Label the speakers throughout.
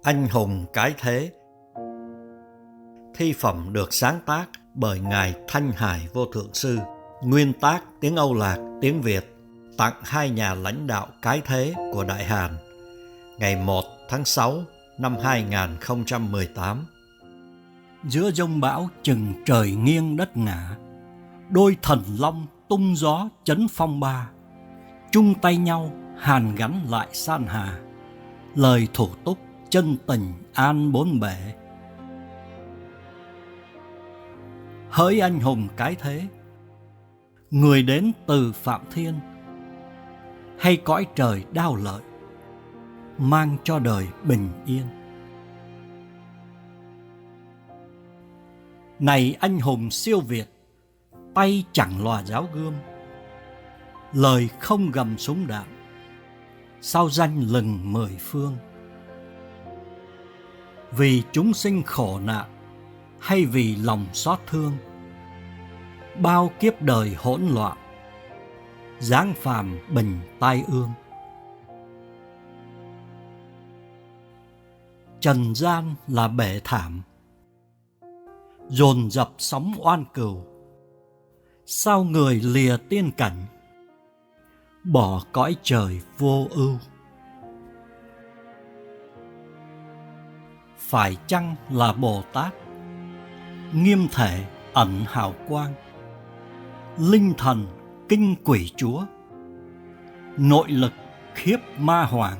Speaker 1: Anh hùng cái thế. Thi phẩm được sáng tác bởi Ngài Thanh Hải Vô Thượng Sư, nguyên tác tiếng Âu Lạc, tiếng Việt, tặng hai nhà lãnh đạo cái thế của Đại Hàn, ngày 1 tháng 6 năm 2018. Giữa giông bão chừng trời nghiêng đất ngả, đôi thần long tung gió chấn phong ba, chung tay nhau hàn gắn lại san hà, lời thủ túc chân tình an bốn bể. Hỡi anh hùng cái thế, người đến từ Phạm Thiên, hay cõi trời đao lợi, mang cho đời bình yên. Này anh hùng siêu việt, tay chẳng lòa giáo gươm, lời không gầm súng đạn, sao danh lừng mười phương. Vì chúng sinh khổ nạn, hay vì lòng xót thương, bao kiếp đời hỗn loạn, giáng phàm bình tai ương. Trần gian là bể thảm, dồn dập sóng oan cừu, sao người lìa tiên cảnh, bỏ cõi trời vô ưu. Phải chăng là Bồ Tát, nghiêm thể ẩn hào quang, linh thần kinh quỷ chúa, nội lực khiếp ma hoàng.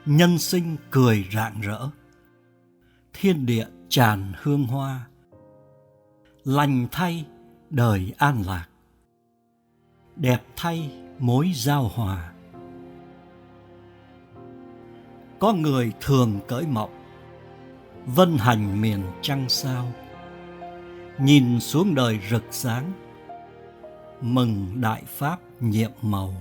Speaker 1: Nhân sinh cười rạng rỡ, thiên địa tràn hương hoa, lành thay đời an lạc, đẹp thay mối giao hòa. Có người thường cởi mộng, vân hành miền trăng sao, nhìn xuống đời rực sáng, mừng đại pháp nhiệm màu.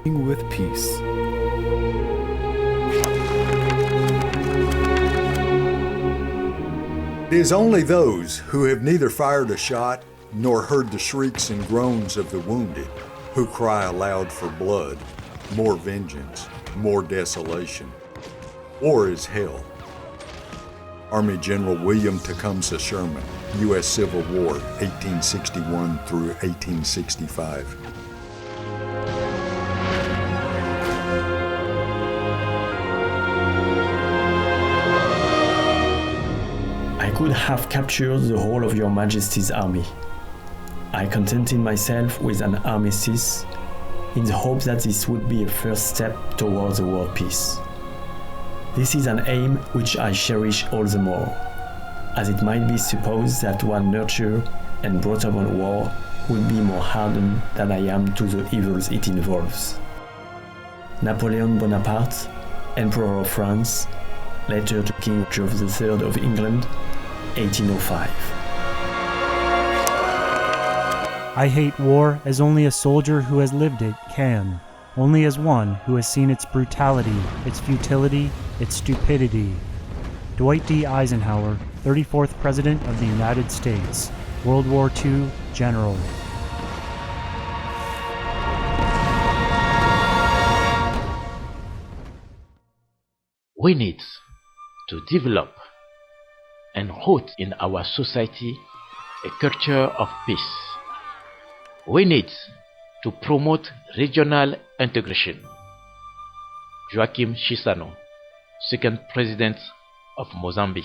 Speaker 2: With peace.
Speaker 3: It is only those who have neither fired a shot nor heard the shrieks and groans of the wounded who cry aloud for blood, more vengeance, more desolation. War is hell. Army General William Tecumseh Sherman, U.S. Civil War, 1861 through 1865.
Speaker 2: I could have captured the whole of your Majesty's army. I contented myself with an armistice in the hope that this would be a first step towards a world peace. This is an aim which I cherish all the more, as it might be supposed that one nurtured and brought up on war would be more hardened than I am to the evils it involves. Napoleon Bonaparte, Emperor of France, letter to King George III of England, 1805.
Speaker 4: I hate war as only a soldier who has lived it can, only as one who has seen its brutality, its futility, its stupidity. Dwight D. Eisenhower, 34th President of the United States, World War II General.
Speaker 5: We need to develop and root in our society a culture of peace. We need to promote regional integration. Joaquim Chissano, second President of Mozambique.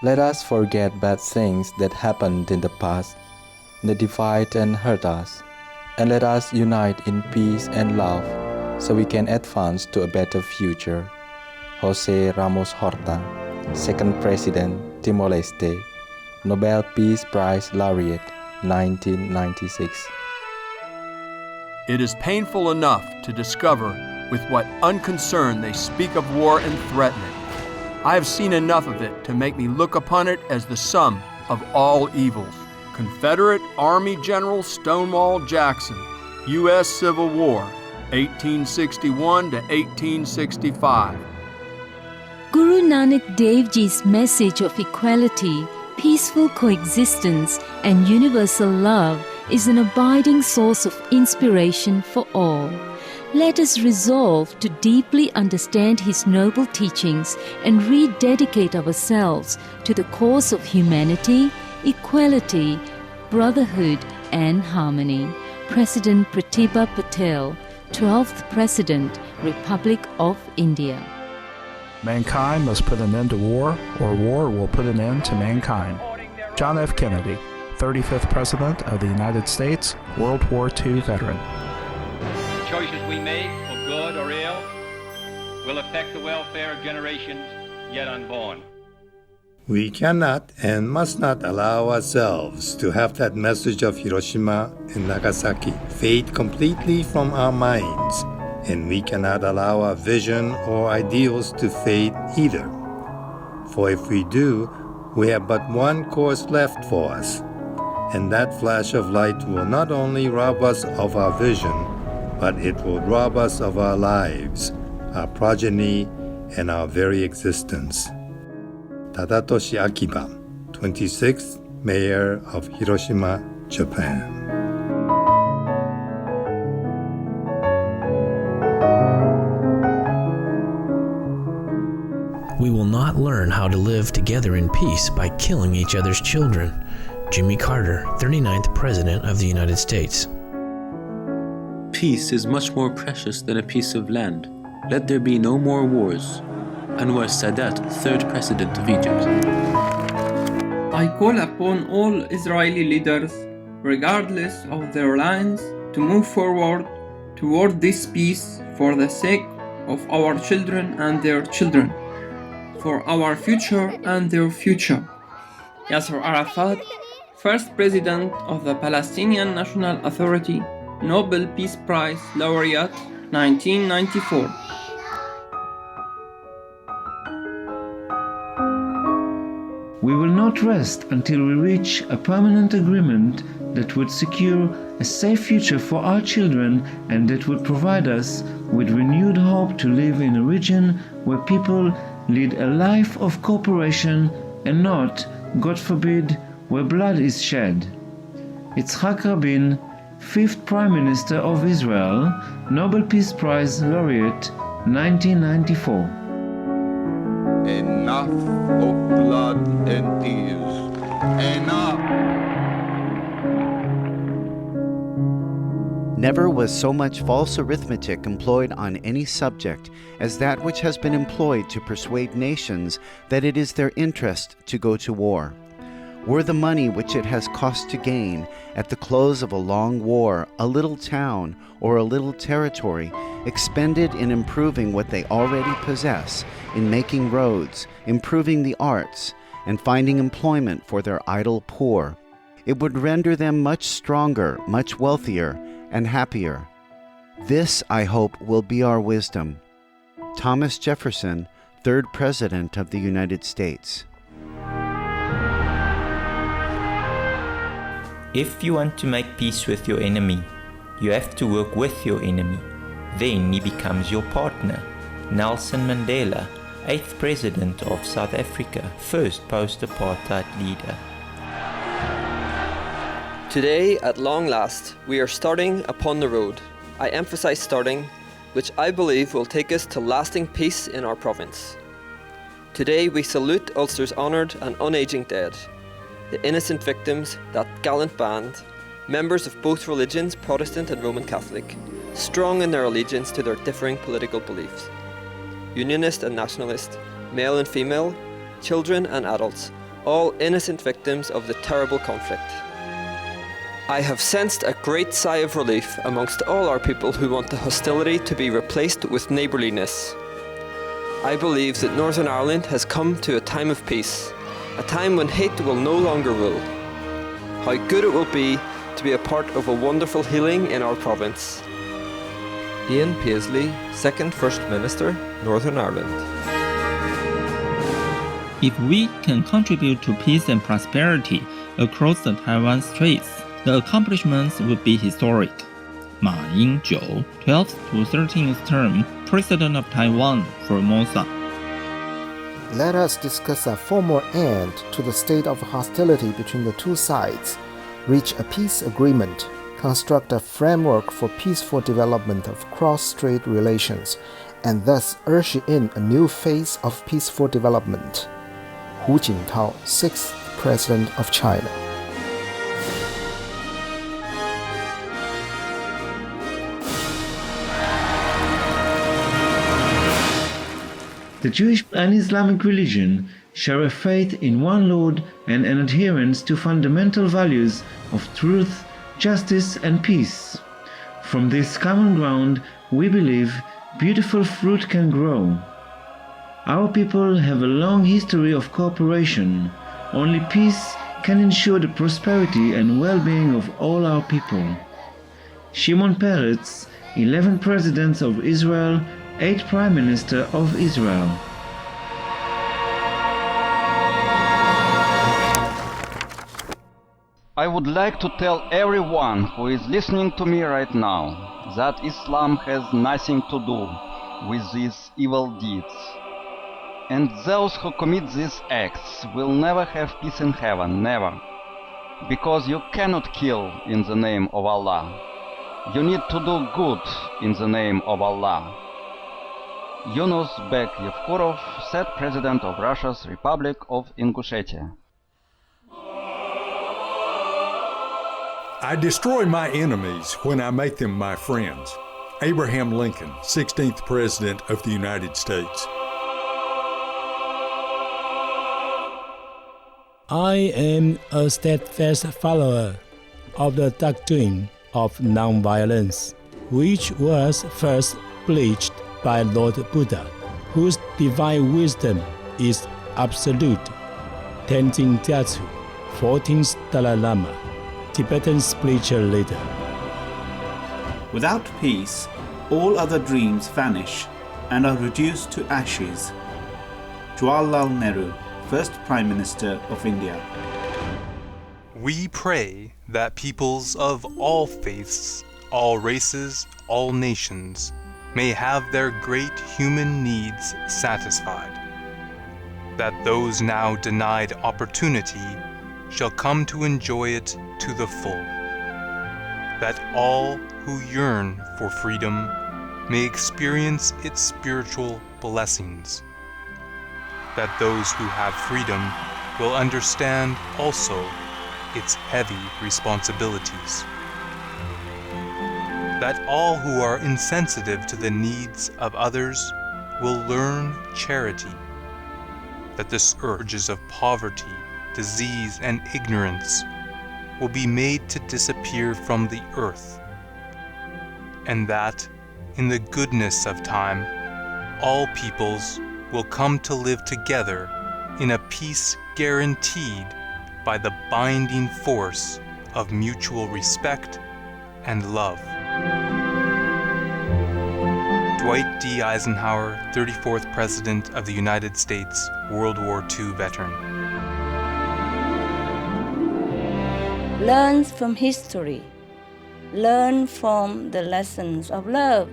Speaker 6: Let us forget bad things that happened in the past, that divide and hurt us, and let us unite in peace and love so we can advance to a better future. José Ramos Horta, second President, Timor-Leste, Nobel Peace Prize Laureate, 1996.
Speaker 7: It is painful enough to discover with what unconcern they speak of war and threaten it. I have seen enough of it to make me look upon it as the sum of all evils. Confederate Army General Stonewall Jackson, U.S. Civil War, 1861 to 1865.
Speaker 8: Guru Nanak Dev Ji's message of equality, peaceful coexistence, and universal love is an abiding source of inspiration for all. Let us resolve to deeply understand his noble teachings and rededicate ourselves to the cause of humanity, equality, brotherhood, and harmony. President Pratibha Patel, 12th President, Republic of India.
Speaker 9: Mankind must put an end to war, or war will put an end to mankind. John F. Kennedy, 35th President of the United States, World War II veteran.
Speaker 10: The choices we make, for good or ill, will affect the welfare of generations yet unborn.
Speaker 11: We cannot and must not allow ourselves to have that message of Hiroshima and Nagasaki fade completely from our minds, and we cannot allow our vision or ideals to fade either. For if we do, we have but one course left for us, and that flash of light will not only rob us of our vision, but it will rob us of our lives, our progeny, and our very existence. Tadatoshi Akiba, 26th Mayor of Hiroshima, Japan.
Speaker 12: We will not learn how to live together in peace by killing each other's children. Jimmy Carter, 39th President of the United States.
Speaker 13: Peace is much more precious than a piece of land. Let there be no more wars. Anwar Sadat, 3rd President of Egypt.
Speaker 14: I call upon all Israeli leaders, regardless of their lines, to move forward toward this peace for the sake of our children and their children, for our future and their future. Yasser Arafat, first President of the Palestinian National Authority, Nobel Peace Prize Laureate, 1994.
Speaker 15: We will not rest until we reach a permanent agreement that would secure a safe future for our children and that would provide us with renewed hope to live in a region where people lead a life of cooperation and not, God forbid, where blood is shed. Yitzhak Rabin, 5th Prime Minister of Israel, Nobel Peace Prize Laureate, 1994.
Speaker 16: Enough of blood and tears. Enough!
Speaker 17: Never was so much false arithmetic employed on any subject as that which has been employed to persuade nations that it is their interest to go to war. Were the money which it has cost to gain, at the close of a long war, a little town or a little territory, expended in improving what they already possess, in making roads, improving the arts, and finding employment for their idle poor, it would render them much stronger, much wealthier, and happier. This, I hope, will be our wisdom. Thomas Jefferson, 3rd President of the United States.
Speaker 18: If you want to make peace with your enemy, you have to work with your enemy. Then he becomes your partner. Nelson Mandela, 8th President of South Africa, first post-apartheid leader.
Speaker 19: Today, at long last, we are starting upon the road. I emphasize starting, which I believe will take us to lasting peace in our province. Today we salute Ulster's honoured and unaging dead, the innocent victims, that gallant band, members of both religions, Protestant and Roman Catholic, strong in their allegiance to their differing political beliefs. Unionist and nationalist, male and female, children and adults, all innocent victims of the terrible conflict. I have sensed a great sigh of relief amongst all our people who want the hostility to be replaced with neighbourliness. I believe that Northern Ireland has come to a time of peace, a time when hate will no longer rule. How good it will be to be a part of a wonderful healing in our province. Ian Paisley, 2nd First Minister, Northern Ireland.
Speaker 20: If we can contribute to peace and prosperity across the Taiwan Straits, the accomplishments would be historic. Ma Ying-jeou, 12th to 13th term, President of Taiwan, Formosa.
Speaker 21: Let us discuss a formal end to the state of hostility between the two sides, reach a peace agreement, construct a framework for peaceful development of cross-strait relations, and thus usher in a new phase of peaceful development. Hu Jintao, 6th President of China.
Speaker 15: The Jewish and Islamic religion share a faith in one Lord and an adherence to fundamental values of truth, justice, and peace. From this common ground, we believe beautiful fruit can grow. Our people have a long history of cooperation. Only peace can ensure the prosperity and well-being of all our people. Shimon Peretz, 11 presidents of Israel, 8 Prime Minister of Israel.
Speaker 22: I would like to tell everyone who is listening to me right now that Islam has nothing to do with these evil deeds. And those who commit these acts will never have peace in heaven, never. Because you cannot kill in the name of Allah. You need to do good in the name of Allah. Yunus Bek Yevkurov, said President of Russia's Republic of Ingushetia.
Speaker 3: I destroy my enemies when I make them my friends. Abraham Lincoln, 16th President of the United States.
Speaker 23: I am a steadfast follower of the doctrine of nonviolence, which was first preached by Lord Buddha, whose divine wisdom is absolute. Tenzin Gyatso, 14th Dalai Lama, Tibetan spiritual leader.
Speaker 24: Without peace, all other dreams vanish and are reduced to ashes. Jawaharlal Nehru, first Prime Minister of India.
Speaker 25: We pray that peoples of all faiths, all races, all nations may have their great human needs satisfied, that those now denied opportunity shall come to enjoy it to the full, that all who yearn for freedom may experience its spiritual blessings, that those who have freedom will understand also its heavy responsibilities, that all who are insensitive to the needs of others will learn charity, that the scourges of poverty, disease, and ignorance will be made to disappear from the earth, and that, in the goodness of time, all peoples will come to live together in a peace guaranteed by the binding force of mutual respect and love. Dwight D. Eisenhower, 34th President of the United States, World War II veteran.
Speaker 26: Learn from history. Learn from the lessons of love.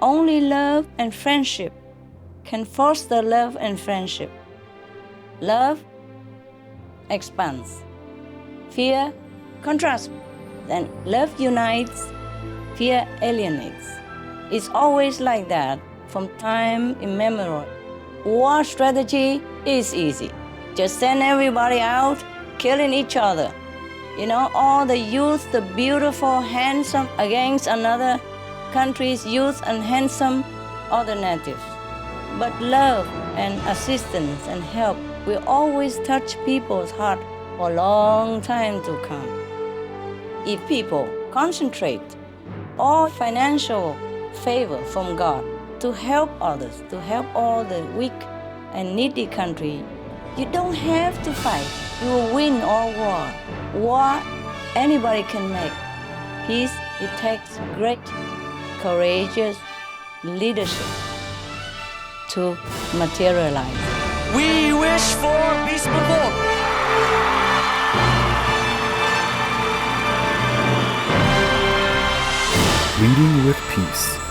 Speaker 26: Only love and friendship can foster love and friendship. Love expands. Fear contrasts. Then love unites. Fear alienates. It's always like that from time immemorial. War strategy is easy. Just send everybody out killing each other. You know, all the youth, the beautiful, handsome, against another country's youth and handsome other natives. But love and assistance and help will always touch people's heart for a long time to come. If people concentrate all financial favor from God to help others, to help all the weak and needy country, you don't have to fight. You will win all war. War, anybody can make. Peace, it takes great courageous leadership to materialize.
Speaker 1: We wish for peaceful world.
Speaker 2: Reading with Peace.